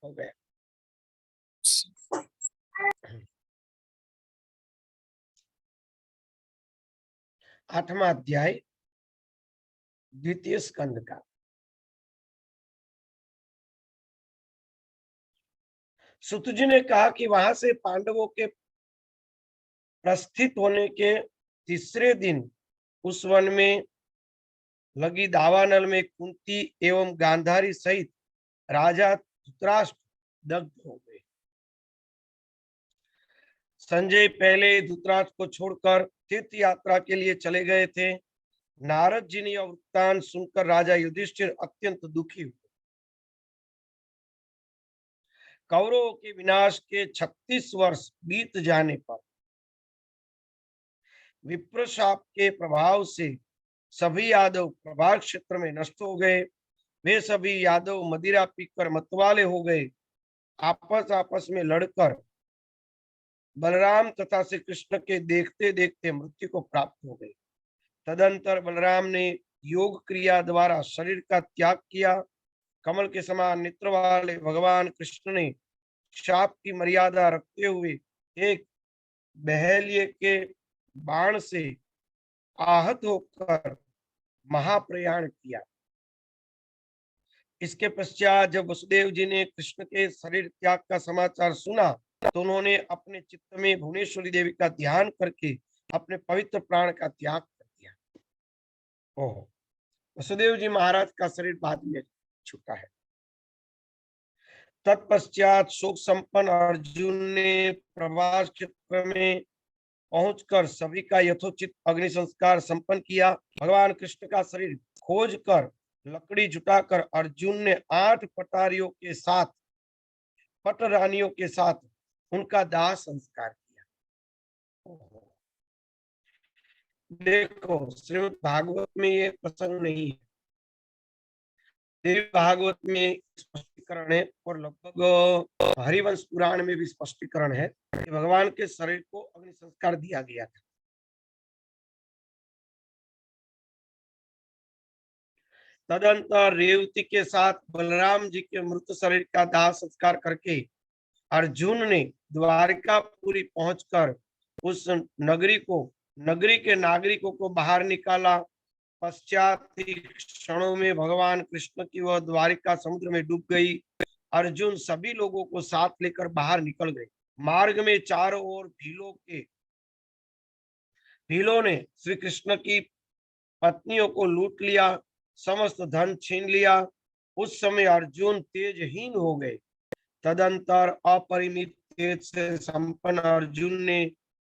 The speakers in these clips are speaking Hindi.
हो गया। 8वां अध्याय द्वितीय स्कंद का। सुत जी ने कहा कि वहां से पांडवों के प्रस्थित होने के तीसरे दिन उस वन में लगी दावानल में कुंती एवं गांधारी सहित राजा धृतराष्ट्र दग्ध हो गए। संजय पहले धृतराष्ट्र को छोड़कर तीर्थ यात्रा के लिए चले गए थे। नारद जी ने यह वृत्तांत सुनकर राजा युधिष्ठिर अत्यंत दुखी हुए। कौरवों के विनाश के 36 वर्ष बीत जाने पर विप्रशाप के प्रभाव से सभी यादव प्रभाव क्षेत्र में नष्ट हो गए। वे सभी यादव मदिरा पीकर मतवाले हो गए। आपस में लड़कर बलराम तथा श्री कृष्ण के देखते देखते मृत्यु को प्राप्त हो गए। तदंतर बलराम ने योग क्रिया द्वारा शरीर का त्याग किया। कमल के समान नेत्र वाले भगवान कृष्ण ने शाप की मर्यादा रखते हुए एक बहेलिये के बाण से आहत होकर महाप्रयाण किया। इसके पश्चात जब वसुदेव जी ने कृष्ण के शरीर त्याग का समाचार सुना तो उन्होंने अपने चित्त में भुवनेश्वरी देवी का ध्यान करके अपने पवित्र प्राण का त्याग कर दिया। ओह, वसुदेव जी महाराज का शरीर बाद में छूटा है। तत्पश्चात शोक संपन्न अर्जुन ने प्रवास क्षेत्र में पहुंचकर सभी का यथोचित अग्नि संस्कार संपन्न किया। भगवान कृष्ण का शरीर खोज कर लकड़ी जुटाकर अर्जुन ने 8 पटारियों के साथ पटरानियों के साथ उनका दाह संस्कार किया। देखो, श्रीमद् भागवत में ये प्रसंग नहीं है। देवी भागवत में स्पष्टीकरण है और लगभग हरिवंश पुराण में भी स्पष्टीकरण है कि भगवान के शरीर को अग्नि संस्कार दिया गया था। तदंतर रेवती के साथ बलराम जी के मृत शरीर का दाह संस्कार करके अर्जुन ने द्वारिकापुरी पहुंचकर उस नगरी के नागरिकों को बाहर निकाला। पश्चात ही क्षणों में भगवान कृष्ण की वह द्वारिका समुद्र में डूब गई। अर्जुन सभी लोगों को साथ लेकर बाहर निकल गए। मार्ग में चारों ओर भीलों ने श्री कृष्ण की पत्नियों को लूट लिया, समस्त धन छीन लिया। उस समय अर्जुन तेजहीन हो गए। तदंतर अपरिमित तेज से संपन्न अर्जुन ने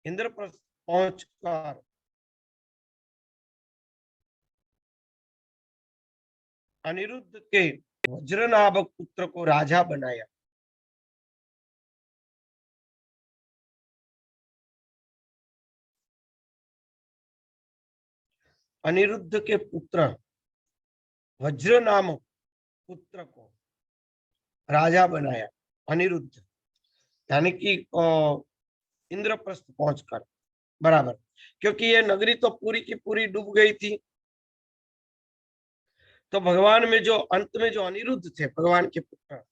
इंद्रप्रस्थ पहुंचकर अनिरुद्ध के वज्रनाभक पुत्र को राजा बनाया। अनिरुद्ध के पुत्र वज्र नामक पुत्र को राजा बनाया। अनिरुद्ध यानी कि इंद्रप्रस्थ पहुंचकर, बराबर, क्योंकि ये नगरी तो पूरी की पूरी डूब गई थी। तो भगवान में जो अंत में जो अनिरुद्ध थे भगवान के पुत्र,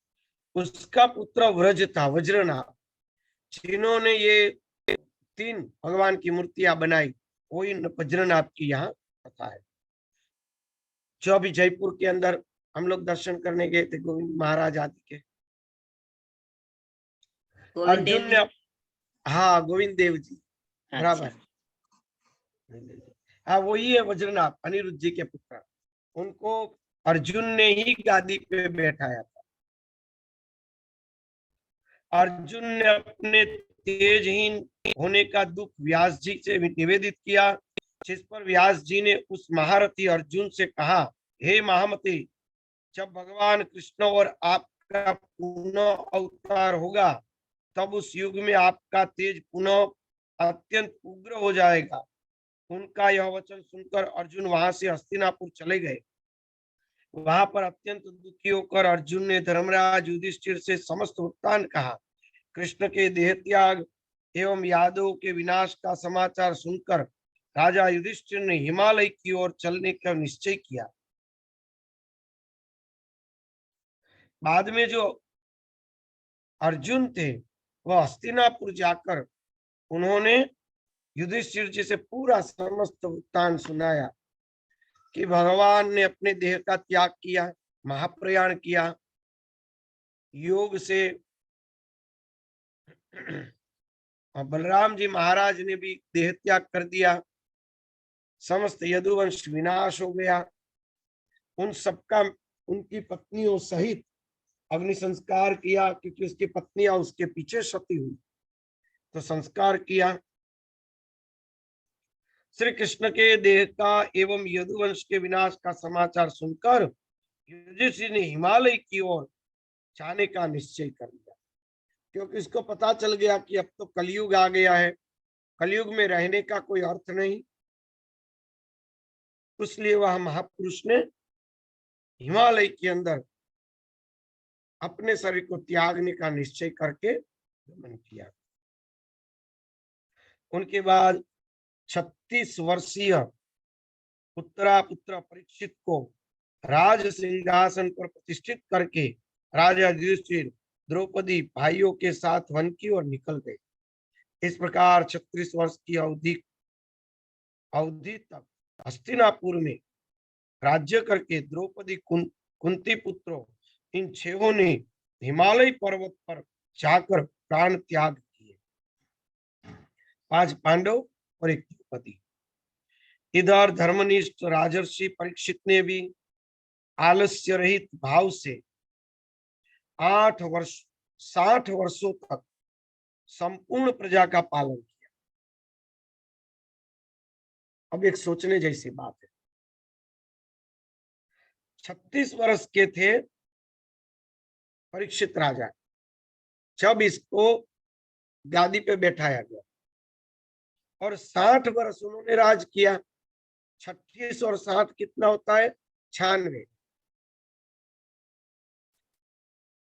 उसका पुत्र व्रज था, वज्रनाभ, जिन्होंने ये 3 भगवान की मूर्तियां बनाई, वही वज्रनाभ की यहाँ कथा है। जो अभी जयपुर के अंदर हम लोग दर्शन करने गए थे गोविंद महाराज आदि के, अर्जुन ने, हाँ गोविंद देव जी, बराबर, हाँ वही है वज्रनाभ, अनिरुद्ध जी के पुत्र। उनको अर्जुन ने ही गादी पे बैठाया था। अर्जुन ने अपने तेजहीन होने का दुख व्यास जी से निवेदित किया, जिस पर व्यास जी ने उस महारथी अर्जुन से कहा, हे महामती, जब भगवान कृष्ण और आपका पुनः अवतार होगा तब उस युग में आपका तेज पुनः अत्यंत उग्र हो जाएगा। उनका यह वचन सुनकर अर्जुन वहां से हस्तिनापुर चले गए। वहां पर अत्यंत दुखी होकर अर्जुन ने धर्मराज युधिष्ठिर से समस्त वृत्तांत कहा। कृष्ण के देह त्याग एवं यादव के विनाश का समाचार सुनकर राजा युधिष्ठिर ने हिमालय की ओर चलने का निश्चय किया। बाद में जो अर्जुन थे वह हस्तिनापुर जाकर उन्होंने युधिष्ठिर जी से पूरा समस्त वृत्तांत सुनाया कि भगवान ने अपने देह का त्याग किया, महाप्रयाण किया योग से, और बलराम जी महाराज ने भी देह त्याग कर दिया, समस्त यदुवंश विनाश हो गया, उन सबका उनकी पत्नियों सहित अग्नि संस्कार किया, क्योंकि उसकी पत्नियां उसके पीछे सती हुई, तो संस्कार किया। श्री कृष्ण के देह का एवं यदुवंश के विनाश का समाचार सुनकर युधिष्ठिर ने हिमालय की ओर जाने का निश्चय कर लिया, क्योंकि इसको पता चल गया कि अब तो कलयुग आ गया है, कलयुग में रहने का कोई अर्थ नहीं। इसलिए वह महापुरुष ने हिमालय के अंदर अपने शरीर को त्यागने का निश्चय करके गमन किया। उनके बाद 36 वर्षीय उत्तरापुत्र परीक्षित को राज सिंहासन पर प्रतिष्ठित करके राजा युधिष्ठिर द्रौपदी भाइयों के साथ वन की ओर निकल गए। इस प्रकार 36 वर्ष की अवधि तक हस्तिनापुर में राज्य करके द्रौपदी कुंती पुत्रों इन छहों ने हिमालय पर्वत पर जाकर प्राण त्याग किए। 5 पांडव और 1 द्रौपदी। इधर धर्मनिष्ठ राजर्षि परीक्षित ने भी आलस्य रहित भाव से 60 वर्षों तक संपूर्ण प्रजा का पालन किया। अब एक सोचने जैसी बात है, 36 वर्ष के थे परीक्षित राजा जब इसको गादी पे बैठाया गया, और 60 वर्ष उन्होंने राज किया। 36 और 60 कितना होता है? 96।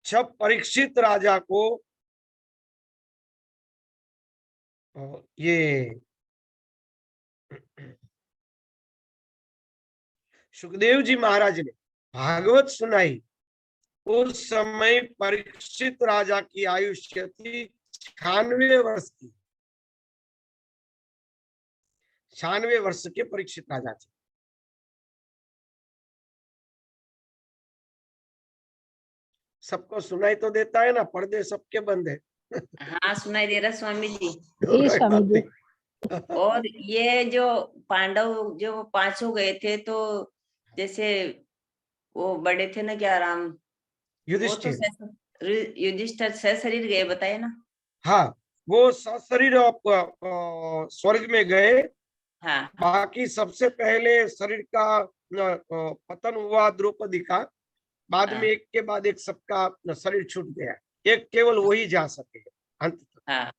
जब परीक्षित राजा को ये सुखदेव जी महाराज ने भागवत सुनाई, उस समय परीक्षित राजा की आयुष्य थी 96 वर्ष की। 96 वर्ष के परीक्षित राजा थे। सबको सुनाई तो देता है ना, पर्दे सबके बंद है। हाँ सुनाई दे रहा स्वामी जी। स्वामी जी। और ये जो पांडव जो 5 गए थे, तो जैसे वो बड़े थे ना, क्या राम, युधिष्ठिर सशरीर गए, बताए ना। हाँ, वो सशरीर स्वर्ग में गए। हाँ, बाकी सबसे पहले शरीर का पतन हुआ द्रौपदी का, बाद में एक के बाद एक सबका शरीर छूट गया, एक केवल वही जा सके अंत तक। हाँ।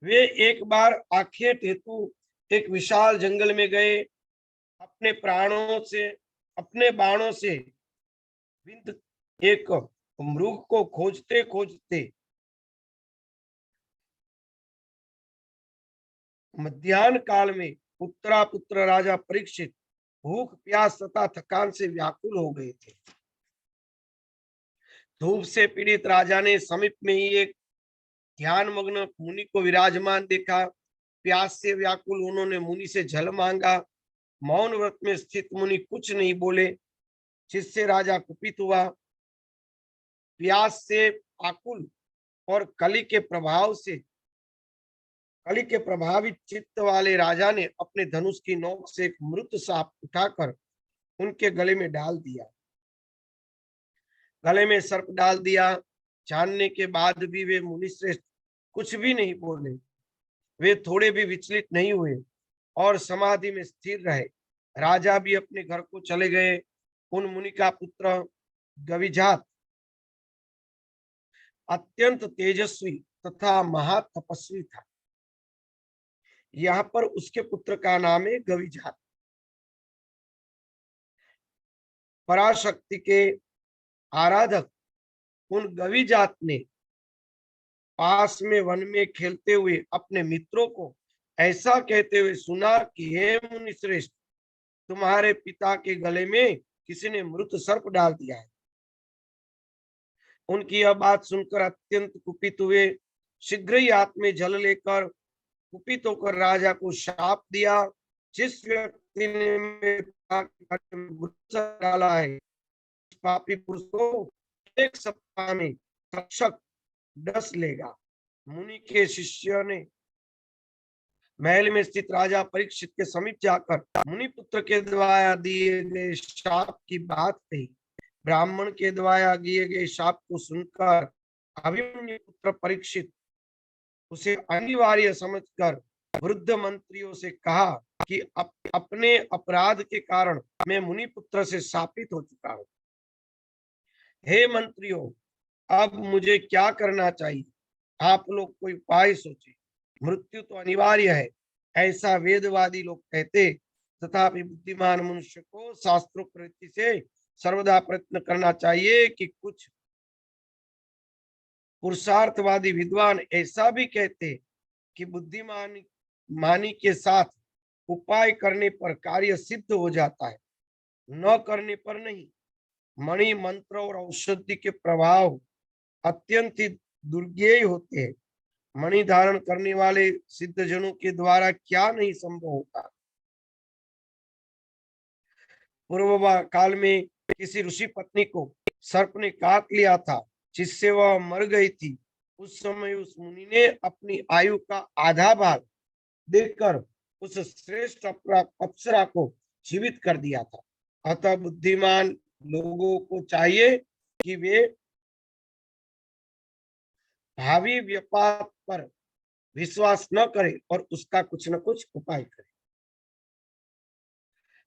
वे एक बार आखेट हेतु एक विशाल जंगल में गए, अपने प्राणों से, अपने बाणों से एक मृग को खोजते खोजते मध्याह्न काल में उत्तरापुत्र राजा परीक्षित भूख प्यास तथा थकान से व्याकुल हो गए थे। धूप से पीड़ित राजा ने समीप में ही एक ध्यान मग्न मुनि को विराजमान देखा। प्यास से व्याकुल उन्होंने मुनि से जल मांगा। मौन व्रत में स्थित मुनि कुछ नहीं बोले, जिससे राजा कुपित हुआ। प्यास से आकुल और कली के प्रभावित चित्त वाले राजा ने अपने धनुष की नोक से एक मृत सांप उठाकर उनके गले में डाल दिया। गले में सर्प डाल दिया। जानने के बाद भी वे मुनिश्रेष्ठ कुछ भी नहीं बोले। वे थोड़े भी विचलित नहीं हुए और समाधि में स्थिर रहे। राजा भी अपने घर को चले गए। उन मुनि का पुत्र गविजात अत्यंत तेजस्वी तथा महातपस्वी था। यहाँ पर उसके पुत्र का नाम है गविजात। पराशक्ति के आराधक उन गविजात ने पास में वन में खेलते हुए अपने मित्रों को ऐसा कहते हुए सुना कि हे मुनि श्रेष्ठ, तुम्हारे पिता के गले में किसी ने मृत सर्प डाल दिया है। उनकी यह बात सुनकर अत्यंत कुपित हुए। शीघ्र ही हाथ में जल लेकर कुपित होकर राजा को शाप दिया, जिस व्यक्ति ने मेरे पिता के गले में मृत सर्प डाला है, उस पापी पुरुष को एक सप्ताह में तक्षक डस लेगा। मुनि के शिष्य ने महल में स्थित राजा परीक्षित के समीप जाकर मुनि पुत्र के द्वारा दिए गए शाप की बात कही। ब्राह्मण के द्वारा दिए गए शाप को सुनकर अभिमन्यु पुत्र परीक्षित उसे अनिवार्य समझकर वृद्ध मंत्रियों से कहा कि अपने अपराध के कारण मैं मुनि पुत्र से शापित हो चुका हूँ। हे मंत्रियों, अब मुझे क्या करना चाहिए? आप लोग कोई उपाय सोचे। मृत्यु तो अनिवार्य है, ऐसा वेदवादी लोग कहते, तथापि बुद्धिमान मनुष्य को शास्त्रोक्त रीति से सर्वदा प्रयत्न करना चाहिए कि कुछ पुरुषार्थवादी विद्वान ऐसा भी कहते कि बुद्धिमान मानी के साथ उपाय करने पर कार्य सिद्ध हो जाता है, न करने पर नहीं। मणि मंत्र और औषधि के प्रभाव अत्यंत ही दुर्ज्ञेय होते हैं। मणि धारण करने वाले सिद्ध जनों के द्वारा क्या नहीं संभव होता। पूर्व काल में किसी ऋषि पत्नी को सर्प ने काट लिया था, जिससे वह मर गई थी। उस समय उस मुनि ने अपनी आयु का आधा भाग देकर उस श्रेष्ठ अप्सरा को जीवित कर दिया था। अतः बुद्धिमान लोगों को चाहिए कि वे भावी व्यापार पर विश्वास न करें और उसका कुछ न कुछ उपाय करें।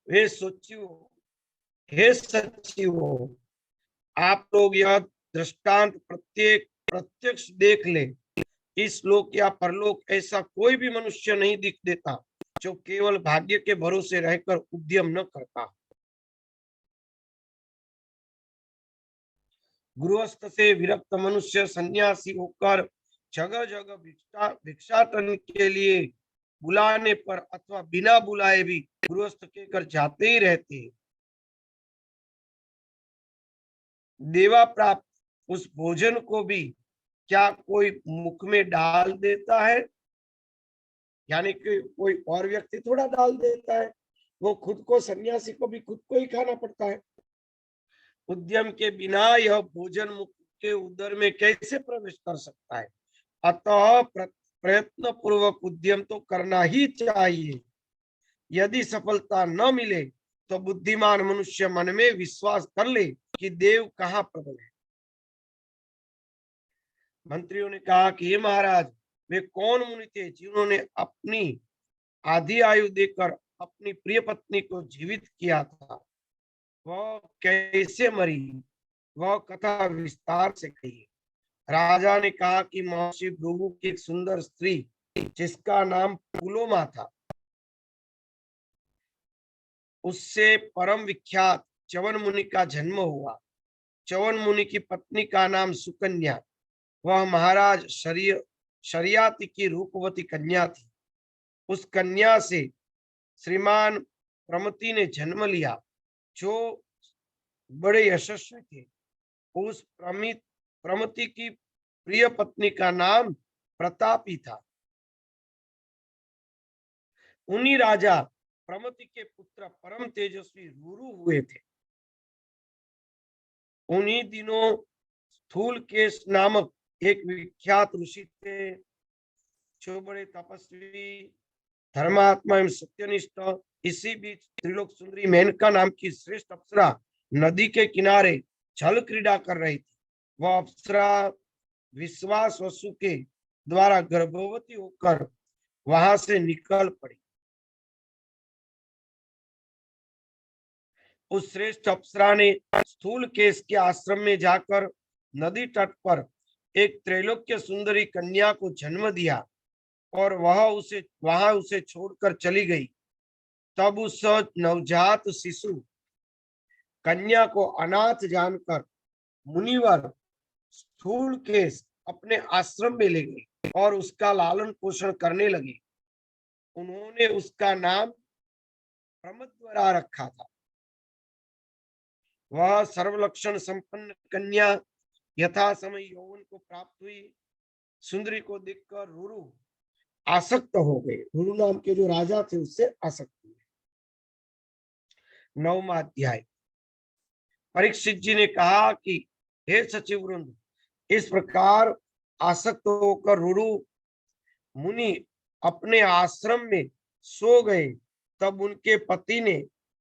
वे सोचियो, हे सचिवो, आप लोग यह दृष्टांत प्रत्यक्ष देख ले। इस लोक या परलोक ऐसा कोई भी मनुष्य नहीं दिख देता जो केवल भाग्य के भरोसे रहकर उद्यम न करता। गृहस्थ से विरक्त मनुष्य सन्यासी होकर जगह जगह भिक्षाटन के लिए बुलाने पर अथवा बिना बुलाए भी गृहस्थ के घर जाते ही रहते हैं। देवा प्राप्त उस भोजन को भी क्या कोई मुख में डाल देता है? यानी कि कोई और व्यक्ति थोड़ा डाल देता है, वो खुद को, सन्यासी को भी खुद को ही खाना पड़ता है। उद्यम के बिना यह भोजन मुख के उदर में कैसे प्रवेश कर सकता है? अतः प्रयत्न पूर्वक उद्यम तो करना ही चाहिए। यदि सफलता न मिले तो बुद्धिमान मनुष्य मन में विश्वास कर ले कि देव कहाँ प्रबल है। मंत्रियों ने कहा कि हे महाराज, वे कौन मुनि थे जिन्होंने अपनी आधी आयु देकर अपनी प्रिय पत्नी को जीवित किया था? वह कैसे मरी? वह कथा विस्तार से कहिए। राजा ने कहा कि महर्षि भृगु की एक सुंदर स्त्री जिसका नाम पुलोमा था, उससे परम विख्यात च्यवन मुनि का जन्म हुआ। च्यवन मुनि की पत्नी का नाम सुकन्या, वह महाराज शरियाती की रूपवती कन्या थी। उस कन्या से श्रीमान प्रमति ने जन्म लिया, जो बड़े यशस्वी थे। उस प्रमति की प्रिय पत्नी का नाम प्रतापी था। उन्हीं राजा प्रमति के पुत्र परम तेजस्वी रुरु हुए थे। उन्हीं दिनों स्थूलकेश नामक एक विख्यात ऋषि थे, जो बड़े तपस्वी, धर्मात्मा एवं सत्यनिष्ठ। इसी बीच त्रिलोक सुंदरी मेनका नाम की श्रेष्ठ अप्सरा नदी के किनारे जल क्रीड़ा कर रही थी। वह अप्सरा विश्वास वसु के द्वारा गर्भवती होकर वहां से निकल पड़ी। उस श्रेष्ठ अप्सरा ने स्थूल केश के आश्रम में जाकर नदी तट पर एक त्रैलोक्य सुंदरी कन्या को जन्म दिया और वहां उसे छोड़कर चली गई। तब उस नवजात शिशु कन्या को अनाथ जानकर मुनिवर स्थूल केश अपने आश्रम में ले गए और उसका लालन पोषण करने लगे। उन्होंने उसका नाम प्रमद द्वारा रखा था। वह सर्वलक्षण संपन्न कन्या यथा समय यौवन को प्राप्त हुई। सुंदरी को देखकर रुरु आसक्त हो गए। रुरु नाम के जो राजा थे उससे आसक्त हुए। 9वां अध्याय। परीक्षित जी ने कहा कि हे सचिव वृंद, इस प्रकार आसक्त होकर रुरु मुनि अपने आश्रम में सो गए। तब उनके पति ने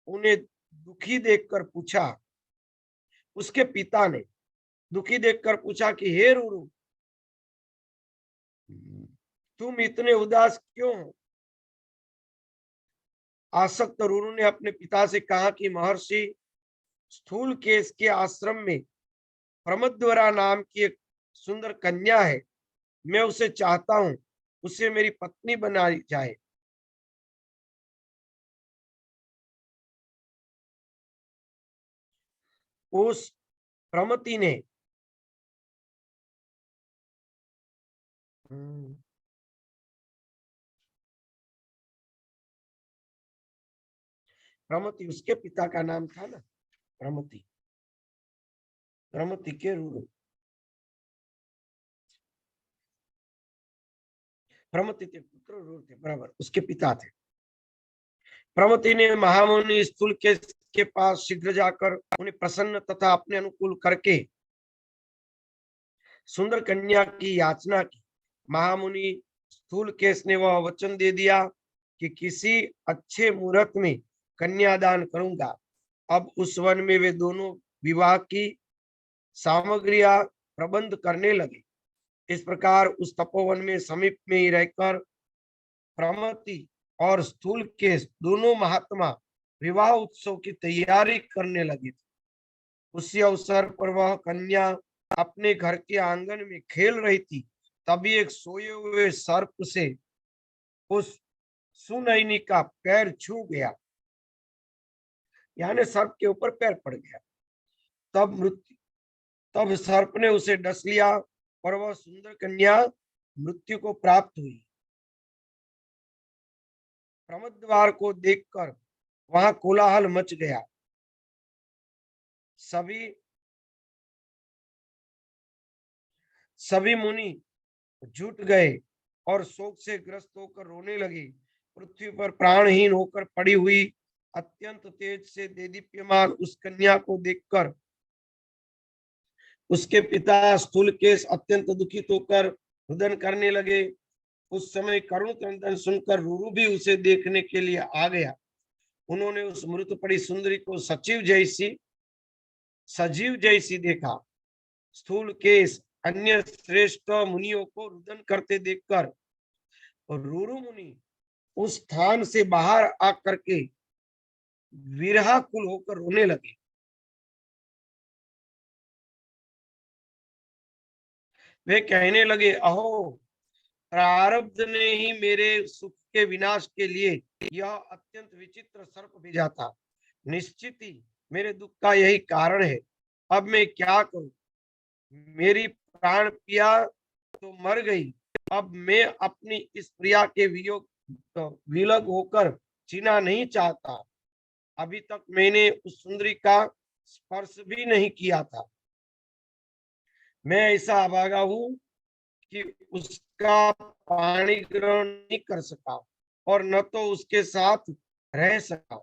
उन्हें दुखी देखकर पूछा, उसके पिता ने दुखी देखकर पूछा कि हे रुरु, तुम इतने उदास क्यों हो? आसक्त रुरु ने अपने पिता से कहा कि महर्षि स्थूलकेश के आश्रम में प्रमद्वरा नाम की एक सुंदर कन्या है। मैं उसे चाहता हूं, उसे मेरी पत्नी बनाई जाए। उस प्रमति ने प्रमति उसके पिता का नाम था ना, प्रमति। प्रमति के रुरु, प्रमति के पुत्र रुरु थे, बराबर उसके पिता थे। प्रमति ने महामुनि स्थूलकेश के पास शीघ्र जाकर उन्हें प्रसन्न तथा अपने अनुकूल करके सुंदर कन्या की याचना की। महामुनि स्थूलकेश ने वह वचन दे दिया कि किसी अच्छे मुहूर्त में कन्यादान करूंगा। अब उस वन में वे दोनों विवाह की सामग्रियां प्रबंध करने लगे। इस प्रकार उस तपोवन में समीप में ही रहकर प्रमति और स्थूलकेश दोनों महात्मा विवाह उत्सव की तैयारी करने लगे थे। उसी अवसर पर वह कन्या अपने घर के आंगन में खेल रही थी। तभी एक सोए हुए सर्प से उस सुनयनी का पैर छू गया, यानी सर्प के ऊपर पैर पड़ गया। तब सर्प ने उसे डस लिया और वह सुंदर कन्या मृत्यु को प्राप्त हुई। प्रमद्वार को देखकर वहां कोलाहल मच गया। सभी मुनि जुट गए और शोक से ग्रस्त होकर रोने लगे। पृथ्वी पर प्राणहीन होकर पड़ी हुई अत्यंत तेज से देदीप्यमान उस कन्या को देखकर उसके पिता स्थूलकेश अत्यंत दुखित होकर रुदन करने लगे। उस समय करुण क्रंदन सुनकर रुरु भी उसे देखने के लिए आ गया। उन्होंने उस मृत पड़ी सुंदरी को सजीव जैसी देखा। स्थूलकेश अन्य श्रेष्ठ मुनियों को रुदन करते देखकर रुरु मुनि उस स्थान से बाहर आकर के विरहाकुल होकर रोने लगे। वे कहने लगे, अहो, प्रारब्ध ने ही मेरे सुख के विनाश के लिए यह अत्यंत विचित्र सर्प भेजा था। निश्चित ही मेरे दुख का यही कारण है। अब मैं क्या करूं? मेरी प्राण प्रिया तो मर गई। अब मैं अपनी इस प्रिया के विलग होकर जीना नहीं चाहता। अभी तक मैंने उस सुंदरी का स्पर्श भी नहीं किया था। मैं ऐसा अभागा हूं कि उसका पानी ग्रहण नहीं कर सका और न तो उसके साथ रह सका।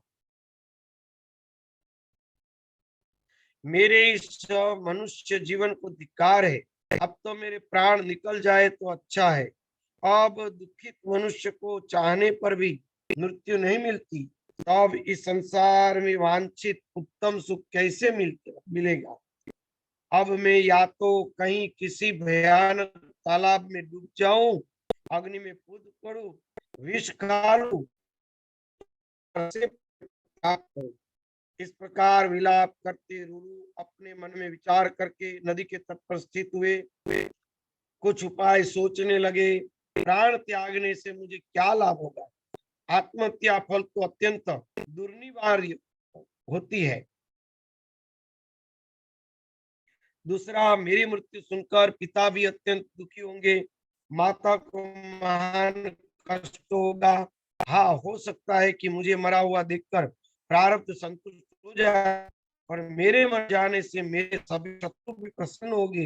मेरे इस मनुष्य जीवन को धिक्कार है। अब तो मेरे प्राण निकल जाए तो अच्छा है। अब दुखित मनुष्य को चाहने पर भी मृत्यु नहीं मिलती, तो अब इस संसार में वांछित उत्तम सुख कैसे मिलेगा? अब मैं या तो कहीं किसी भयानक तालाब में डूब जाऊं, अग्नि में कूद पड़ूं, विष खा लूं, इस प्रकार विलाप करते रुरु अपने मन में विचार करके नदी के तट पर स्थित हुए। कुछ उपाय सोचने लगे। प्राण त्यागने से मुझे क्या लाभ होगा? आत्महत्या फल तो अत्यंत दुर्निवार्य होती है। दूसरा, मेरी मृत्यु सुनकर पिता भी अत्यंत दुखी होंगे, माता को महान कष्ट होगा हाँ, हो सकता है कि मुझे मरा हुआ देखकर प्रारब्ध संतुष्ट हो जाए और मेरे मर जाने से मेरे सभी शत्रु भी प्रसन्न होंगे,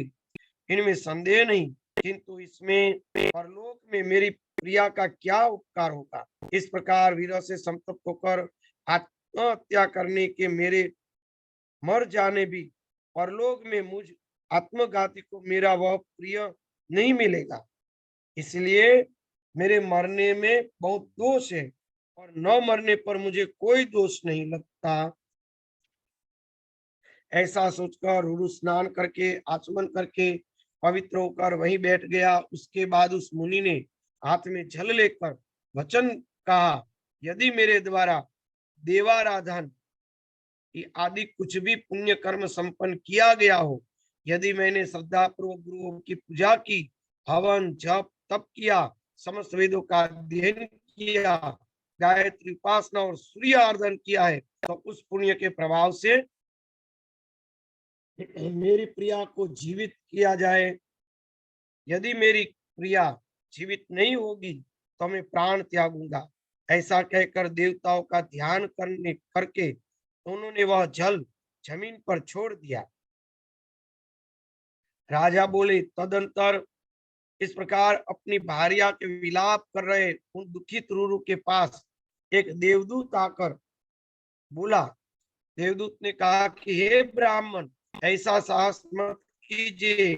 इनमें संदेह नहीं। किंतु इसमें परलोक में मेरी प्रिया का क्या उपकार होगा। इस प्रकार विरह से संतप्त होकर आत्महत्या करने के मेरे मर जाने भी परलोक में मुझ आत्मघाती को मेरा वह प्रिय नहीं मिलेगा। इसलिए मेरे मरने में बहुत दोष है और न मरने पर मुझे कोई दोष नहीं लगता। ऐसा सोचकर रुरु स्नान करके आचमन करके पवित्र होकर वहीं बैठ गया। उसके बाद उस मुनि ने हाथ में जल लेकर वचन कहा, यदि मेरे द्वारा देवाराधन आदि कुछ भी पुण्य कर्म संपन्न किया गया हो, यदि मैंने श्रद्धा पूर्वक गुरुओं की पूजा की, हवन जप तप किया, समस्त वेदों का अध्ययन किया, गायत्री उपासना और सूर्य आराधन किया है, तो उस पुण्य के प्रभाव से मेरी प्रिया को जीवित किया जाए। यदि मेरी प्रिया जीवित नहीं होगी तो मैं प्राण त्यागूंगा। ऐसा कहकर देवताओं का ध्यान करके उन्होंने वह जल जमीन पर छोड़ दिया। राजा बोले, तदंतर इस प्रकार अपनी भार्या के विलाप कर रहे उन दुखित रूरू के पास एक देवदूत आकर बोला। देवदूत ने कहा कि हे ब्राह्मण, ऐसा साहस मत कीजिए।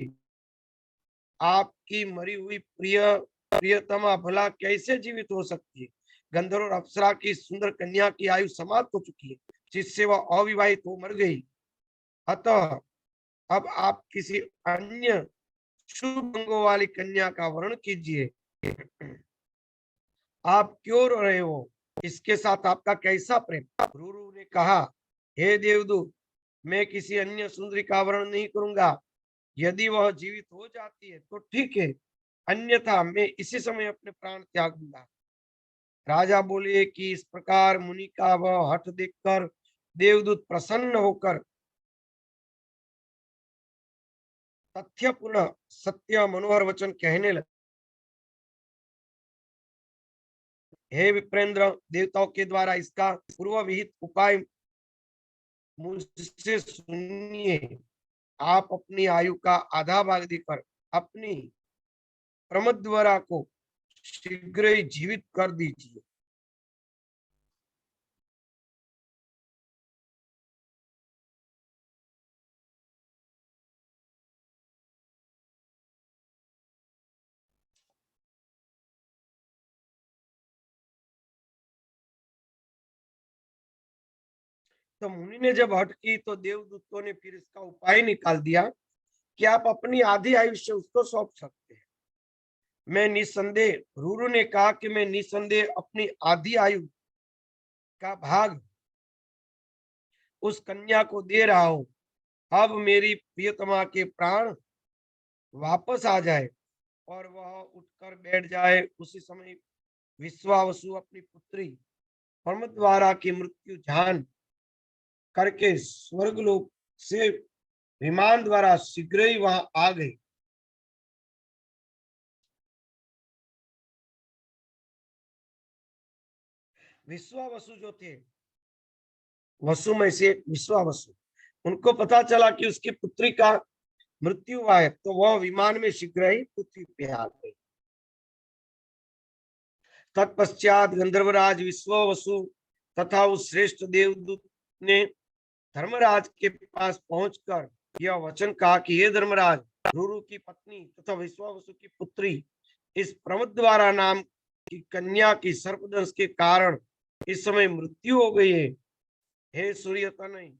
आपकी मरी हुई प्रियतमा भला कैसे जीवित हो सकती है। गंधर्व और अप्सरा की सुंदर कन्या की आयु समाप्त हो चुकी है, जिससे वह अविवाहित हो मर गई। अतः अब आप किसी अन्य शुभ अंगों वाली कन्या का वर्ण कीजिए। आप क्यों रो रहे हो, इसके साथ आपका कैसा प्रेम। रूरू ने कहा, हे देवदूत, मैं किसी अन्य सुंदरी का वर्ण नहीं करूंगा। यदि वह जीवित हो जाती है तो ठीक है, अन्यथा मैं इसी समय अपने प्राण त्यागूंगा। राजा बोले कि इस प्रकार मुनि का वह हठ देखकर देवदूत प्रसन्न होकर तथ्यपूर्ण सत्य मनोहर वचन कहने लगे। हे विप्रेंद्र, देवताओं के द्वारा इसका पूर्व विहित उपाय मुझसे सुनिए। आप अपनी आयु का आधा भाग देकर अपनी प्रमद्वरा को शीघ्र ही जीवित कर दीजिए। तो मुनि ने जब हट की तो देवदूतों ने फिर इसका उपाय निकाल दिया कि आप अपनी आधी आयुष्य उसको सौंप सकते हैं। मैं निसंदेह, रूरू ने कहा कि मैं निसंदेह अपनी आधी आयु का भाग उस कन्या को दे रहा हूं। अब मेरी प्रियतमा के प्राण वापस आ जाए और वह उठकर बैठ जाए। उसी समय विश्वावसु अपनी पुत्री परमद्वारा की मृत्यु जान करके स्वर्गलोक से विमान द्वारा शीघ्र ही वहां आ गई। विश्वावसु जो थे, वसु में से विश्वावसु, उनको पता चला कि उसकी पुत्री का मृत्यु हुआ है, तो वह विमान में शीघ्र ही पृथ्वी पे आ गई। तत्पश्चात गंधर्वराज विश्वावसु तथा उस श्रेष्ठ देवदूत ने धर्मराज के पास पहुंचकर यह वचन कहा कि हे धर्मराज, रूरू की पत्नी तथा विश्वावसु की पुत्री इस प्रमद्वारा नाम की कन्या की सर्पदंश के कारण इस समय मृत्यु हो गई है। हे सूर्य तनय,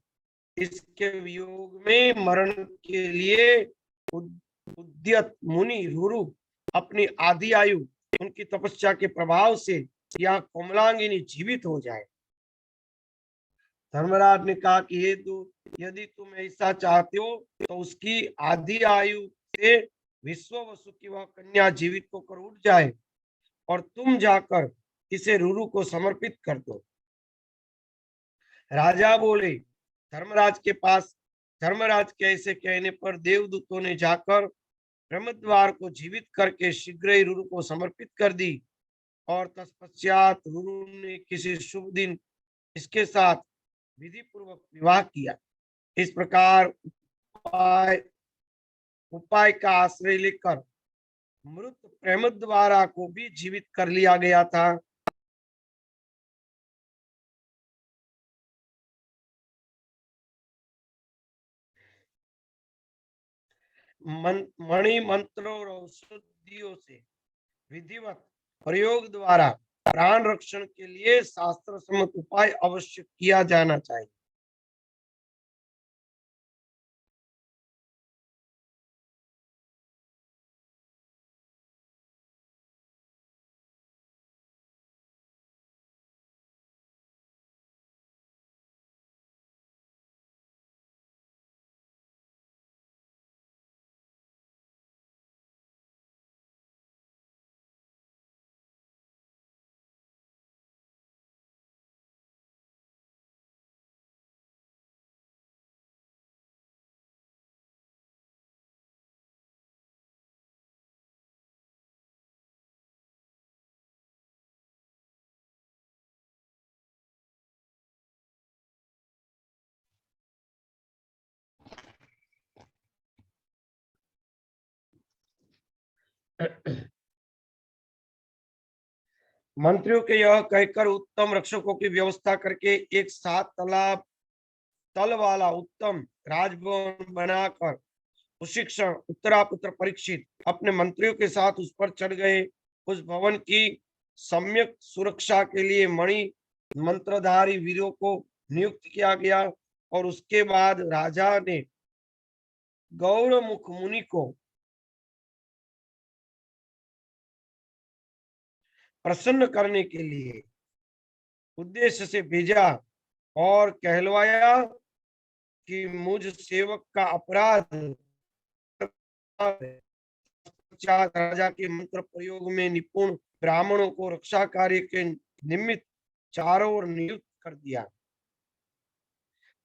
इसके वियोग में मरण के लिए उद्यत मुनि रूरू अपनी आधी आयु उनकी तपस्या के प्रभाव से यहाँ कोमलांगिनी जीवित हो जाए। धर्मराज ने कहा कि हे दूत, यदि तुम ऐसा चाहते हो तो उसकी आधी आयु से विश्ववसु की वह कन्या जीवित होकर उठ जाए और तुम जाकर इसे रूरू को समर्पित कर दो। राजा बोले, धर्मराज के ऐसे कहने पर देवदूतों ने जाकर ब्रह्मद्वार को जीवित करके शीघ्र ही रूरू को समर्पित कर दी। और तत्पश्चात रुरु ने किसी शुभ दिन इसके साथ विधि पूर्वक विवाह किया। इस प्रकार उपाय का आश्रय लेकर मृत प्रेमद्वारा को भी जीवित कर लिया गया था। मणि मंत्रों और औषधियों से विधिवत प्रयोग द्वारा प्राण रक्षण के लिए शास्त्र सम्मत उपाय अवश्य किया जाना चाहिए। मंत्रियों के यह कहकर उत्तम रक्षकों की व्यवस्था करके एक 7 तल वाला उत्तम राजभवन बनाकर सुशिक्षण उत्तरापुत्र परीक्षित अपने मंत्रियों के साथ उस पर चढ़ गए। उस भवन की सम्यक सुरक्षा के लिए मणि मंत्रधारी वीरों को नियुक्त किया गया और उसके बाद राजा ने गौरमुख मुनि को प्रसन्न करने के लिए उद्देश्य से भेजा और कहलवाया कि मुझ सेवक का अपराध राजा के मंत्र प्रयोग में निपुण ब्राह्मणों को रक्षा कार्य के निमित्त चारों ओर नियुक्त कर दिया।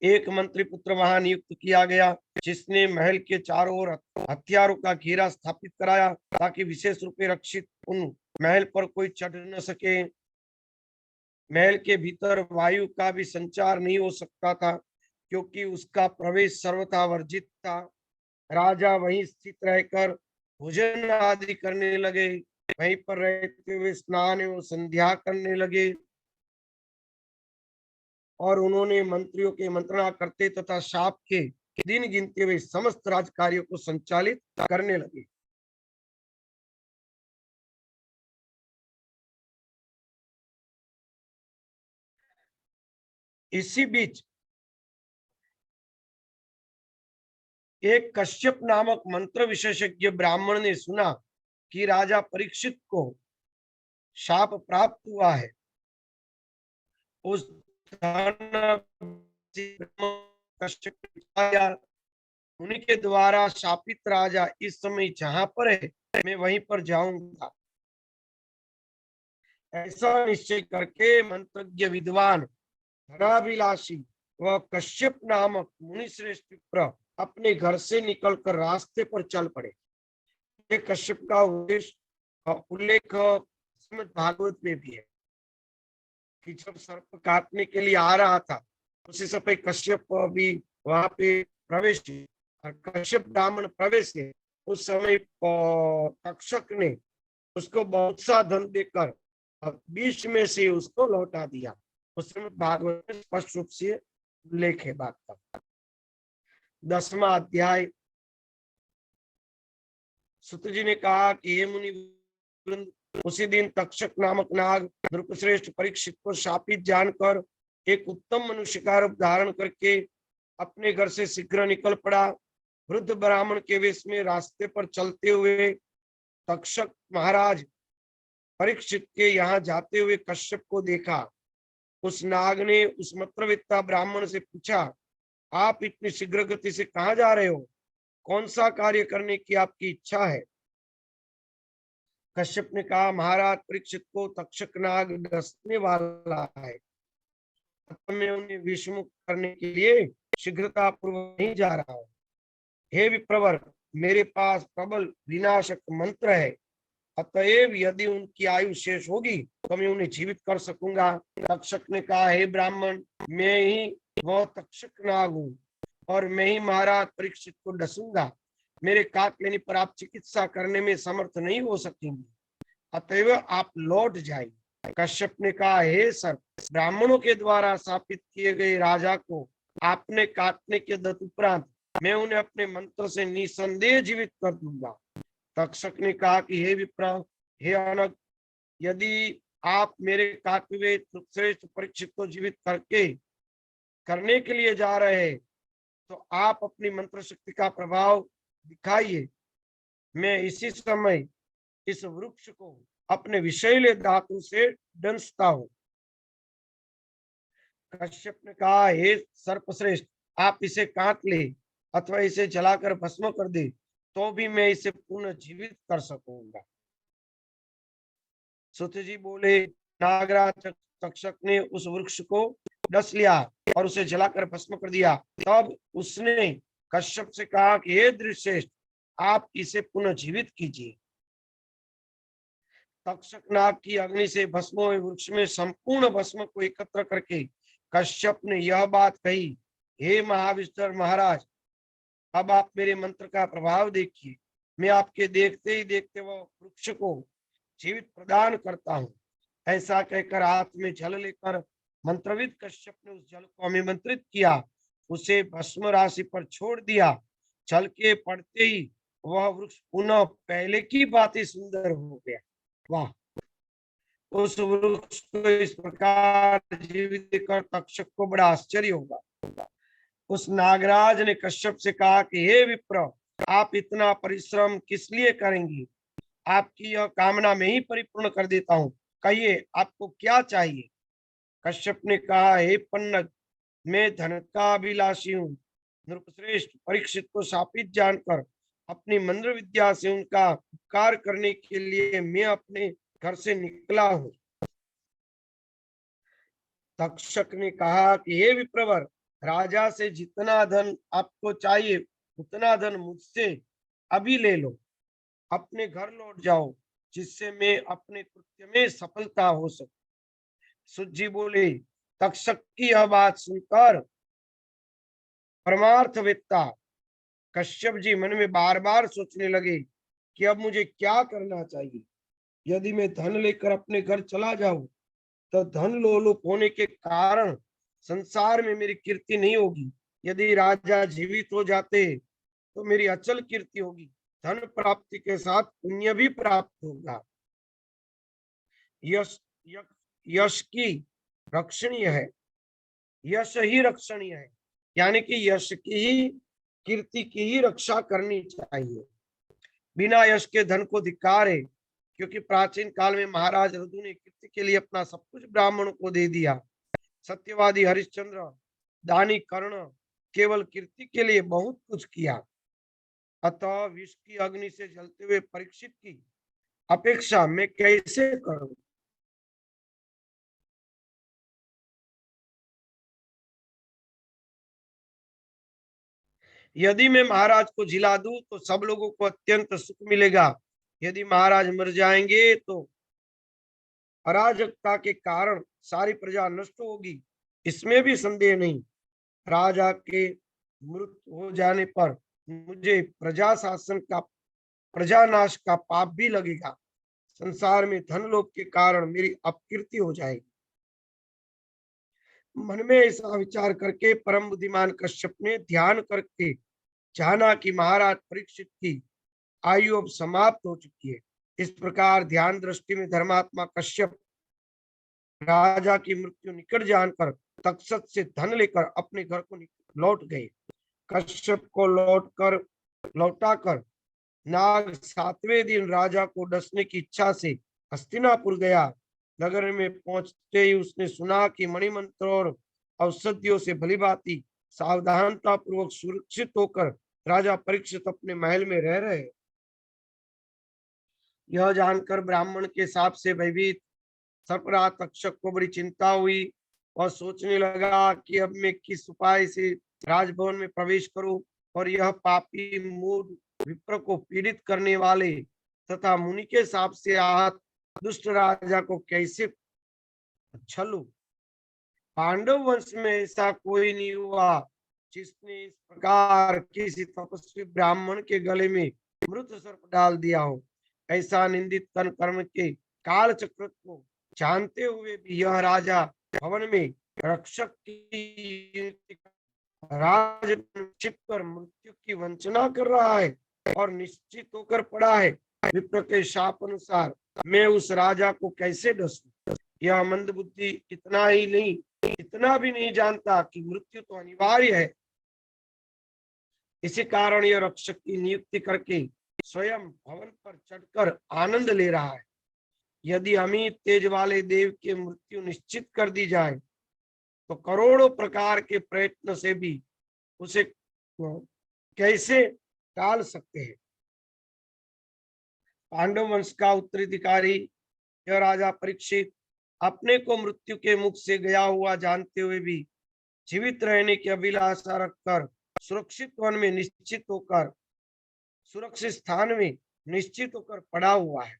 एक मंत्री पुत्र वहां नियुक्त किया गया जिसने महल के चारों ओर हथियारों का घेरा स्थापित कराया ताकि विशेष रूप से रक्षित उन महल पर कोई चढ़ न सके। महल के भीतर वायु का भी संचार नहीं हो सकता था क्योंकि उसका प्रवेश सर्वथा वर्जित था। राजा वहीं स्थित रहकर भोजन आदि करने लगे। वहीं पर रहते हुए स्नान एवं संध्या करने लगे और उन्होंने मंत्रियों के मंत्रणा करते तथा शाप के दिन गिनते हुए समस्त राज कार्यों को संचालित करने लगे। इसी बीच एक कश्यप नामक मंत्र विशेषज्ञ ब्राह्मण ने सुना कि राजा परीक्षित को शाप प्राप्त हुआ है। उस उन्हीं के द्वारा शापित राजा इस समय जहां पर है मैं वहीं पर जाऊंगा। ऐसा निश्चय करके मंत्रज्ञ विद्वान धनाभिलाषी व कश्यप नामक मुनि श्रेष्ठ विप्र अपने घर से निकलकर रास्ते पर चल पड़े। कश्यप का उल्लेख भागवत में भी है कि जब सर्प काटने के लिए आ रहा था उसी समय कश्यप भी वहां पे प्रवेश किया और कश्यप ब्राह्मण प्रवेश किए। उस समय तक्षक ने उसको बहुत सा धन देकर बीच में से उसको लौटा दिया। उस समय भागवत में स्पष्ट रूप से उल्लेख है बात का। 10वां अध्याय। सूत जी ने कहा कि हे मुनि, उसी दिन तक्षक नामक नाग नृपश्रेष्ठ परीक्षित को शापित जानकर एक उत्तम मनुष्य का रूप धारण करके अपने घर से शीघ्र निकल पड़ा। वृद्ध ब्राह्मण के वेश में रास्ते पर चलते हुए तक्षक महाराज परीक्षित के यहाँ जाते हुए कश्यप को देखा। उस नाग ने उस मंत्रवेत्ता ब्राह्मण से पूछा, आप इतनी शीघ्र गति से कहाँ जा रहे हो? कौन सा कार्य करने की आपकी इच्छा है? कश्यप ने कहा, महाराज परीक्षित को तक्षक नाग डसने वाला है, मैं उन्हें विषमुक्त करने के लिए शीघ्रता पूर्वक नहीं जा रहा हूँ। हे विप्रवर, मेरे पास प्रबल विनाशक मंत्र है। अतएव यदि उनकी आयु शेष होगी तो मैं उन्हें जीवित कर सकूंगा। तक्षक ने कहा, हे ब्राह्मण, मैं ही वह तक्षक नाग हूँ और मैं ही महाराज परीक्षित को डसूंगा। मेरे काट लेने पर आप चिकित्सा करने में समर्थ नहीं हो सकेंगे, अतएव आप लौट जाइए। कश्यप ने कहा, हे सर, ब्राह्मणों के द्वारा स्थापित किए गए राजा को आपने काटने के तदुपरांत मैं उन्हें अपने मंत्र से निसंदेह जीवित कर दूंगा। तक्षक ने कहा कि हे विप्र, हे अनग, यदि आप मेरे काटे हुए श्रेष्ठ परीक्षित को जीवित करने के लिए जा रहे हैं तो आप अपनी मंत्र शक्ति का प्रभाव दिखाइए। मैं इसी समय इस वृक्ष को अपने विषैले धातु से दंशता हूँ। कश्यप ने कहा, हे सर्पश्रेष्ठ, आप इसे काट ले अथवा इसे जलाकर भस्म कर दे तो भी मैं इसे पुनः जीवित कर सकूंगा। सुत जी बोले, नागराज तक्षक ने उस वृक्ष को डस लिया और उसे जलाकर भस्म कर दिया। तब उसने कश्यप से कहा कि हे दृश्यश्रेष्ठ, आप इसे पुनः जीवित कीजिए। तक्षक नाग की अग्नि से भस्म हुए वृक्ष में संपूर्ण भस्म को एकत्र करके कश्यप ने यह बात कही, हे महाविष्णु महाराज, अब आप मेरे मंत्र का प्रभाव देखिए। मैं आपके देखते ही देखते वह वृक्ष को जीवित प्रदान करता हूँ। ऐसा कहकर हाथ में जल लेकर मंत्रविद कश्यप ने उस जल को अभिमंत्रित किया, उसे भस्म राशि पर छोड़ दिया। जल के पड़ते ही वह वृक्ष पुनः पहले की बात ही सुंदर हो गया। वाह! उस वृक्ष को इस प्रकार जीवित कर तक्षक को बड़ा आश्चर्य होगा। उस नागराज ने कश्यप से कहा कि हे विप्र, आप इतना परिश्रम किस लिए करेंगे? आपकी यह कामना मैं ही परिपूर्ण कर देता हूँ। कहिए, आपको क्या चाहिए? कश्यप ने कहा, हे पन्नग, मैं धन का अभिलाषी हूँ। नृपश्रेष्ठ परीक्षित को शापित जानकर अपनी मंत्र विद्या से उनका उपकार करने के लिए मैं अपने घर से निकला हूँ। तक्षक ने कहा कि हे विप्रवर, राजा से जितना धन आपको चाहिए उतना धन मुझसे अभी ले लो। अपने घर लौट जाओ, जिससे मैं अपने कृत्य में सफलता हो सके। सुजी बोले, तक्षक की यह बात सुनकर परमार्थवेत्ता कश्यप जी मन में बार बार सोचने लगे कि अब मुझे क्या करना चाहिए। यदि मैं धन लेकर अपने घर चला जाऊं तो धन लोलुप होने के कारण संसार में मेरी कीर्ति नहीं होगी। यदि राजा जीवित हो जाते तो मेरी अचल कीर्ति होगी, धन प्राप्ति के साथ पुण्य भी प्राप्त होगा। यश यश की रक्षणीय है, यश ही रक्षणीय है, यानी कि यश की ही, कीर्ति की ही रक्षा करनी चाहिए। बिना यश के धन को धिक्कार है, क्योंकि प्राचीन काल में महाराज रघु ने कीर्ति के लिए अपना सब कुछ ब्राह्मणों को दे दिया। सत्यवादी हरिश्चंद्र, दानी कर्ण केवल कीर्ति के लिए बहुत कुछ किया। अतः विष की अग्नि से जलते हुए परीक्षित की अपेक्षा मैं कैसे करूं? यदि मैं महाराज को जिला दूं तो सब लोगों को अत्यंत सुख मिलेगा। यदि महाराज मर जाएंगे तो अराजकता के कारण सारी प्रजा नष्ट होगी, इसमें भी संदेह नहीं। राजा के मृत्यु हो जाने पर मुझे प्रजा शासन का, प्रजा नाश का पाप भी लगेगा। संसार में धन लोभ के कारण मेरी अपकीर्ति हो जाएगी। मन में ऐसा विचार करके परम बुद्धिमान कश्यप ने ध्यान करके जाना कि महाराज परीक्षित की आयु अब समाप्त हो चुकी है। इस प्रकार ध्यान दृष्टि में धर्मात्मा कश्यप राजा की मृत्यु निकट जानकर तक्षक से धन लेकर अपने घर को लौट गए। कश्यप को लौटाकर नाग 7वें दिन राजा को डसने की इच्छा से हस्तिनापुर गया। नगर में पहुंचते ही उसने सुना कि मणिमंत्र और औषधियों से भलीभांति सावधानता पूर्वक सुरक्षित होकर राजा परीक्षित अपने महल में रह रहे। यह जानकर ब्राह्मण के साप से भयभीत सर्पराज तक्षक को बड़ी चिंता हुई और सोचने लगा कि अब मैं किस उपाय से राजभवन में प्रवेश करूं और यह पापी मूढ़ विप्र को पीड़ित करने वाले तथा मुनि के साप से आहत दुष्ट राजा को कैसे छलू। पांडव वंश में ऐसा कोई नहीं हुआ जिसने इस प्रकार किसी तपस्वी ब्राह्मण के गले में मृत सर्प डाल दिया हो। ऐसा निंदित कर्म के काल चक्र को जानते हुए भी यह राजा भवन में रक्षक की राज छिप कर मृत्यु की वंचना कर रहा है और निश्चित होकर पड़ा है। विप्र के शाप अनुसार मैं उस राजा को कैसे डसूं। यह मंदबुद्धि इतना भी नहीं जानता कि मृत्यु तो अनिवार्य है। इसी कारण यह रक्षक की नियुक्ति करके स्वयं भवन पर चढ़कर आनंद ले रहा है। यदि अमित तेज वाले देव की मृत्यु निश्चित कर दी जाए तो करोड़ों प्रकार के प्रयत्न से भी उसे कैसे टाल सकते हैं। पांडव वंश का उत्तराधिकारी यह राजा परीक्षित अपने को मृत्यु के मुख से गया हुआ जानते हुए भी जीवित रहने की अभिलाषा रखकर सुरक्षित स्थान में निश्चित होकर पड़ा हुआ है।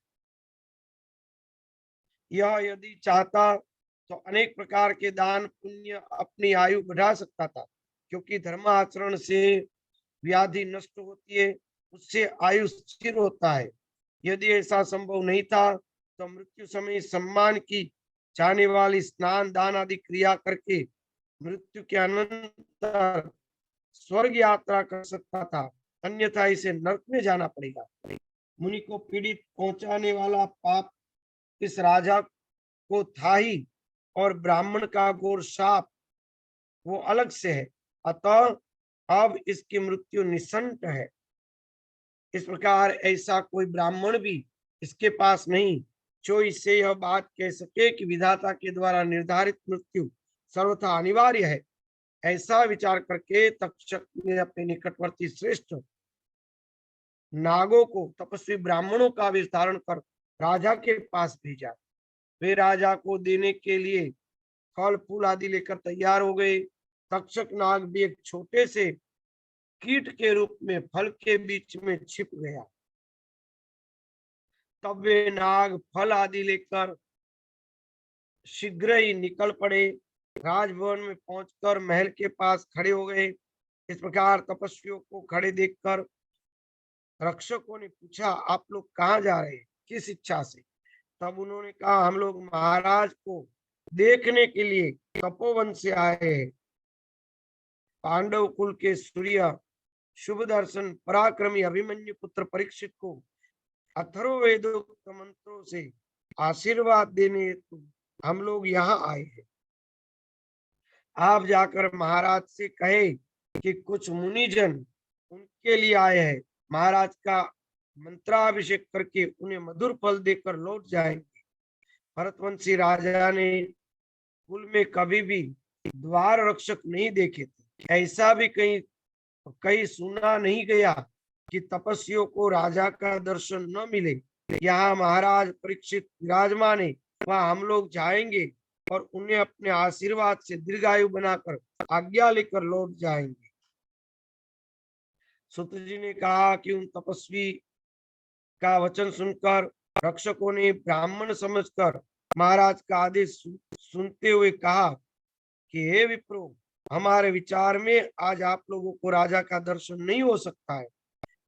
यह यदि चाहता तो अनेक प्रकार के दान पुण्य अपनी आयु बढ़ा सकता था, क्योंकि धर्म आचरण से व्याधि नष्ट होती है, उससे आयु स्थिर होता है। यदि ऐसा संभव नहीं था तो मृत्यु समय सम्मान की जाने वाली स्नान दान आदि क्रिया करके मृत्यु के अनंतर स्वर्ग यात्रा कर सकता था, अन्यथा इसे नरक में जाना पड़ेगा। मुनि को पीड़ित पहुंचाने वाला पाप इस राजा को था ही, और ब्राह्मण का घोर शाप वो अलग से है। अतः अब इसकी मृत्यु निसंत है। इस प्रकार ऐसा कोई ब्राह्मण भी इसके पास नहीं जो इससे यह बात कह सके कि विधाता के द्वारा निर्धारित मृत्यु सर्वथा अनिवार्य है। ऐसा विचार करके तक्षक ने अपने निकटवर्ती श्रेष्ठ नागों को तपस्वी ब्राह्मणों का वेश धारण कर राजा के पास भेजा। वे राजा को देने के लिए फल फूल आदि लेकर तैयार हो गए। तक्षक नाग भी एक छोटे से कीट के रूप में फल के बीच में छिप गया। तब वे नाग फल आदि लेकर शीघ्र ही निकल पड़े। राजभवन में पहुंचकर महल के पास खड़े हो गए। इस प्रकार तपस्वियों को खड़े देखकर रक्षकों ने पूछा, आप लोग कहाँ जा रहे हैं, किस इच्छा से? तब उन्होंने कहा, हम लोग महाराज को देखने के लिए तपोवन से आए हैं। पांडव कुल के सूर्य शुभ दर्शन पराक्रमी अभिमन्यु पुत्र परीक्षित को अथर्ववेदोक्त मंत्रों से आशीर्वाद देने हेतु हम लोग यहाँ आए हैं। आप जाकर महाराज से कहे कि कुछ मुनिजन उनके लिए आए हैं। महाराज का मंत्राभिषेक करके उन्हें मधुर फल देकर लौट जाएंगे। भरतवंशी राजा ने कुल में कभी भी द्वार रक्षक नहीं देखे थे। ऐसा भी कहीं सुना नहीं गया कि तपस्वियों को राजा का दर्शन न मिले। यहाँ महाराज परीक्षित विराजमान है, वहाँ हम लोग जाएंगे और उन्हें अपने आशीर्वाद से दीर्घायु बनाकर आज्ञा लेकर लौट जाएंगे। सुत जी ने कहा कि उन तपस्वी का वचन सुनकर रक्षकों ने ब्राह्मण समझकर महाराज का आदेश सुनते हुए कहा कि हे विप्रो, हमारे विचार में आज आप लोगों को राजा का दर्शन नहीं हो सकता है,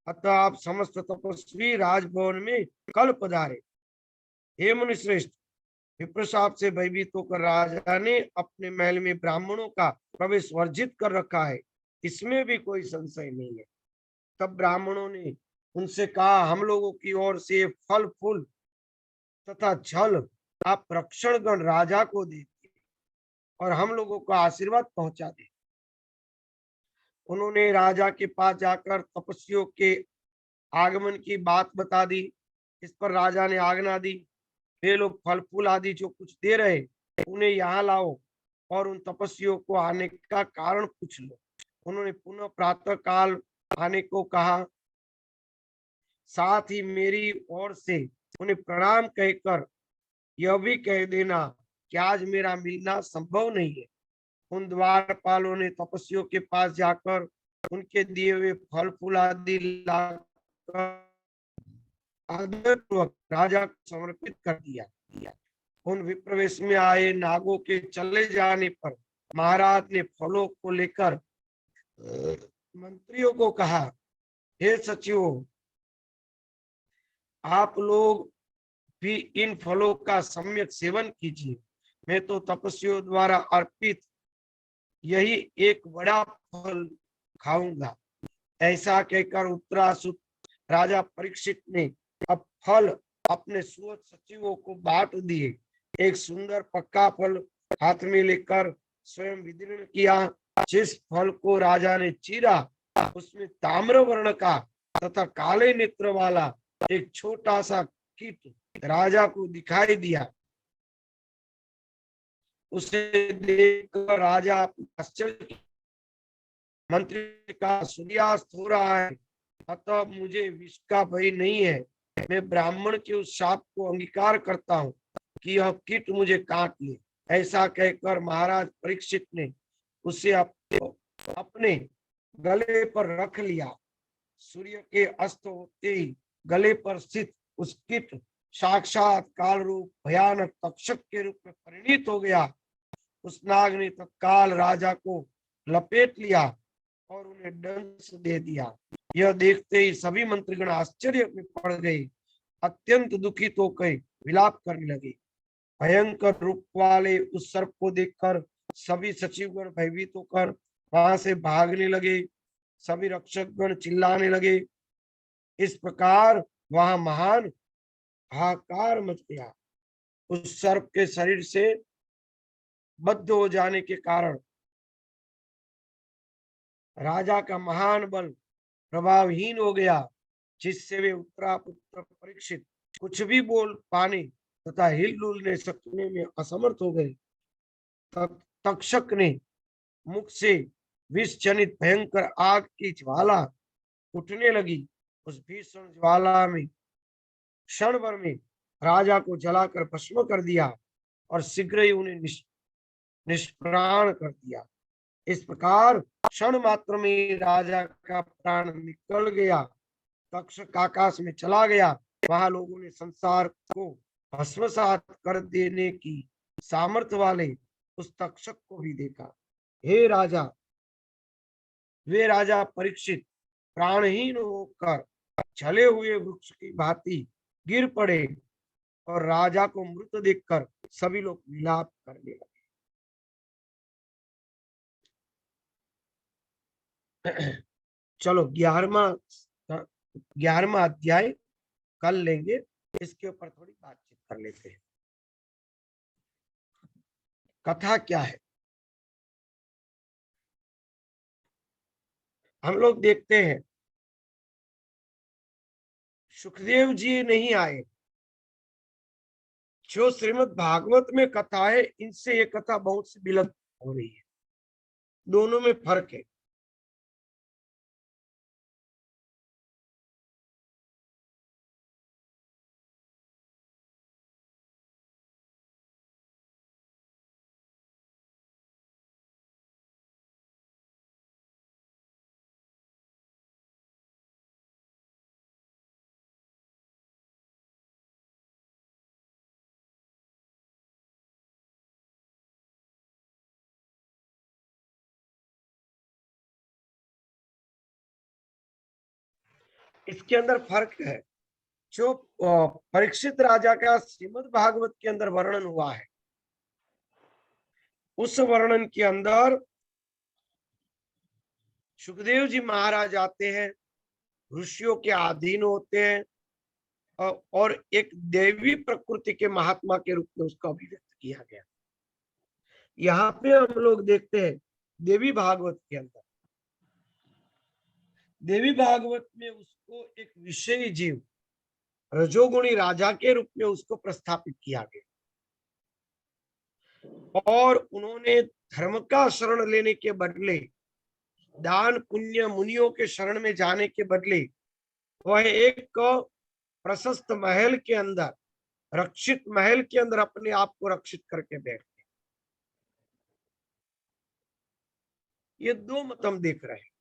अतः आप समस्त तपस्वी राजभवन में कल पधारे। हे मुनिश्रेष्ठ, विप्रशाप से भयभीत होकर राजा ने अपने महल में ब्राह्मणों का प्रवेश वर्जित कर रखा है, इसमें भी कोई संशय नहीं है। तब ब्राह्मणों ने उनसे कहा, हम लोगों की ओर से फल फूल तथा जल आप रक्षणगण राजा को दे और हम लोगों को आशीर्वाद पहुंचा दे। उन्होंने राजा के पास जाकर तपस्वियों के आगमन की बात बता दी। इस पर राजा ने आज्ञा दी, वे लोग फल फूल आदि जो कुछ दे रहे उन्हें यहाँ लाओ और उन तपस्वियों को आने का कारण पूछ लो। उन्होंने पुनः प्रातः काल आने को कहा। साथ ही मेरी ओर से उन्हें प्रणाम कहकर यह भी कह देना कि आज मेरा मिलना संभव नहीं है। उन द्वारपालों ने तपस्वियों के पास जाकर उनके दिए हुए फल फूल आदि लाकर आदरपूर्वक राजा को समर्पित कर दिया। उन विप्रवेश में आए नागों के चले जाने पर महाराज ने फलों को लेकर मंत्रियों को कहा, हे सचिवों, आप लोग भी इन फलों का सम्यक सेवन कीजिए। मैं तो तपस्वियों द्वारा अर्पित यही एक बड़ा फल खाऊंगा। ऐसा कहकर उत्तरासुत राजा परीक्षित ने अब फल अपने सुअत सचिवों को बांट दिए। एक सुंदर पक्का फल हाथ में लेकर स्वयं विदीर्ण किया। जिस फल को राजा ने चीरा उसमें ताम्र वर्ण का तथा काले नेत्र वाला एक छोटा सा कीट राजा को दिखाई दिया। उसे देखकर राजा आश्चर्य, मंत्री का सूर्यास्त हो रहा है, अतः मुझे विष का भय नहीं है। मैं ब्राह्मण के उस शाप को अंगीकार करता हूँ कि यह कीट मुझे काट ले। ऐसा कहकर महाराज परीक्षित ने उसे अपने गले पर रख लिया। सूर्य के अस्त होते ही गले पर स्थित उस कीट साक्षात काल रूप भयानक तक्षक के रूप में परिणित हो गया। उस नाग ने तत्काल राजा को लपेट लिया और उन्हें दंश दे दिया। यह देखते ही सभी मंत्रीगण आश्चर्य में पड़ गए, अत्यंत दुखित होकर विलाप करने लगे। भयंकर रूप वाले उस सर्प को देखकर सभी सचिवगण भयभीत होकर वहां से भागने लगे। सभी रक्षकगण चिल्लाने लगे। इस प्रकार वहां महान हाहाकार मच गया। उस सर्प के शरीर से बद्ध हो जाने के कारण राजा का महान बल प्रभावहीन हो गया, जिससे वे उत्तरापुत्र परीक्षित कुछ भी बोल पाने तथा हिलडुलने सकने में असमर्थ हो गए। तक्षक ने मुख से विष जनित भयंकर आग की ज्वाला उठने लगी। उस भीषण ज्वाला में क्षण भर में राजा को जलाकर भस्म कर दिया और शीघ्र ही उन्हें निष्प्राण कर दिया। इस प्रकार क्षण मात्र में राजा का प्राण निकल गया। तक्षक आकाश में चला गया। वहां लोगों ने संसार को भस्मसात कर देने की सामर्थ्य वाले उस तक्षक को भी देखा। हे राजा, वे राजा परीक्षित प्राणहीन होकर जले हुए वृक्ष की भांति गिर पड़े और राजा को मृत देखकर सभी लोग विलाप करने लगे। चलो 11वां अध्याय कल लेंगे, इसके ऊपर थोड़ी बातचीत कर लेते हैं। कथा क्या है? हम लोग देखते हैं सुखदेव जी नहीं आए। जो श्रीमद् भागवत में कथा है, इनसे ये कथा बहुत सी विलक्षण हो रही है। दोनों में फर्क है। इसके अंदर फर्क है। जो परीक्षित राजा का श्रीमद् भागवत के अंदर वर्णन हुआ है, उस वर्णन के अंदर सुखदेव जी महाराज आते हैं, ऋषियों के अधीन होते हैं और एक देवी प्रकृति के महात्मा के रूप में उसका अभिव्यक्त किया गया। यहाँ पे हम लोग देखते हैं देवी भागवत के अंदर, देवी भागवत में उसको एक विषयी जीव रजोगुणी राजा के रूप में उसको प्रस्थापित किया गया और उन्होंने धर्म का शरण लेने के बदले, दान पुण्य मुनियों के शरण में जाने के बदले वह एक प्रशस्त महल के अंदर, रक्षित महल के अंदर अपने आप को रक्षित करके बैठते। ये दो मत हम देख रहे हैं।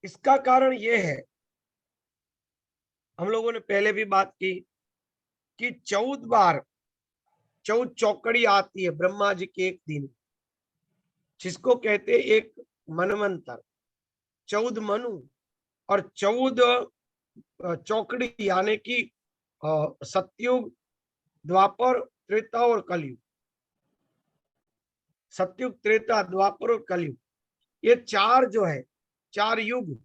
इसका कारण यह है हम लोगों ने पहले भी बात की कि 14 बार 14 चौकड़ी आती है ब्रह्मा जी के एक दिन, जिसको कहते हैं एक मनवंतर। 14 मनु और 14 चौकड़ी, यानी कि सतयुग, द्वापर, त्रेता और कलयुग। सतयुग, त्रेता, द्वापर और कलयुग, ये चार जो है, 4 युग,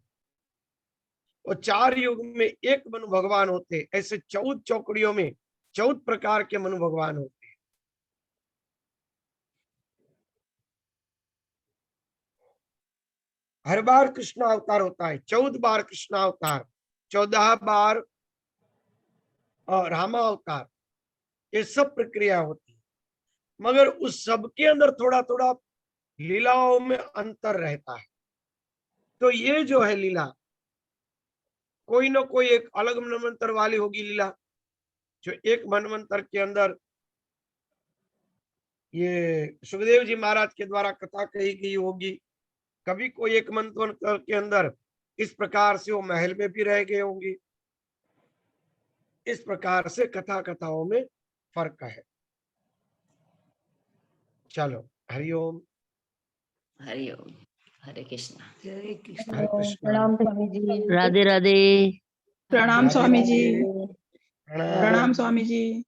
और 4 युग में एक मनु भगवान होते हैं। ऐसे 14 चौकड़ियों में 14 प्रकार के मनु भगवान होते हैं। हर बार कृष्ण अवतार होता है, 14 बार कृष्ण अवतार, 14 बार रामा अवतार, ये सब प्रक्रिया होती है। मगर उस सब के अंदर थोड़ा थोड़ा लीलाओं में अंतर रहता है। तो ये जो है लीला, कोई ना कोई एक अलग मनवंतर वाली होगी लीला, जो एक मनवंतर के अंदर ये सुखदेव जी महाराज के द्वारा कथा कही गई होगी। कभी कोई एक मनवंतर के अंदर इस प्रकार से वो महल में भी रह गए होंगे। इस प्रकार से कथा कथाओं में फर्क है। चलो, हरिओम। हरिओम। हरे कृष्णा। जय कृष्ण। हरे कृष्णा। प्रणाम स्वामी जी। राधे राधे। प्रणाम राधे स्वामी जी। राधे। प्रणाम। प्रणाम स्वामी जी।